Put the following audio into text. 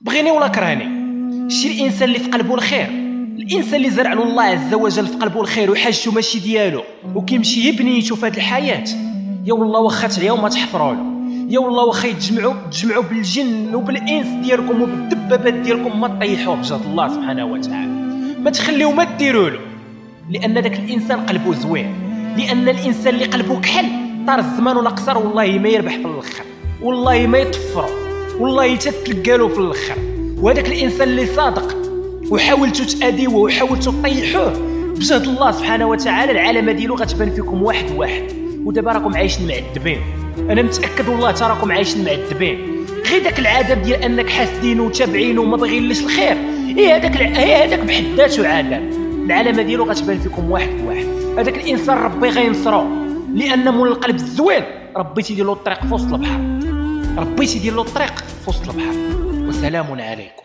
بغيني ولا كرهني، شي الانسان اللي في قلبه الخير، الانسان اللي زرع له الله عز وجل في قلبه الخير وحاجته ماشي ديالو وكيمشي يبنيته في هذه الحياه، يا والله واخا اليوم ما تحفروا له، يا والله واخا تجمعوا بالجن وبالانس ديالكم وبالدبابات ديالكم ما تطيحوه بجد الله سبحانه وتعالى، ما تخليو ما ديروا له، لان داك الانسان قلبه زوين، لان الانسان اللي قلبه كحل طار الزمان ولا قصر والله ما يربح في الاخر، والله ما يطفروا، والله تتلقى له في الاخر. وهذاك الانسان اللي صادق وحاولتوا تاديوه وحاولتوا تطيحوه بجهد الله سبحانه وتعالى العلامه ديالو غتبان فيكم واحد واحد، ودابا راكم عايشين معذبين، انا متاكد والله تراكم عايشين معذبين، غير داك العذاب ديال انك حاسدين وتابعين وما باغيينليش الخير، هذاك بحد ذاته عذاب، العلامه ديالو غتبان فيكم واحد واحد. هذاك الانسان ربي غينصرو، لان مول القلب الزوين ربي تيدير له الطريق في وسط البحر، ربي تيدير له الطريق في وسط البحر. وسلام عليكم.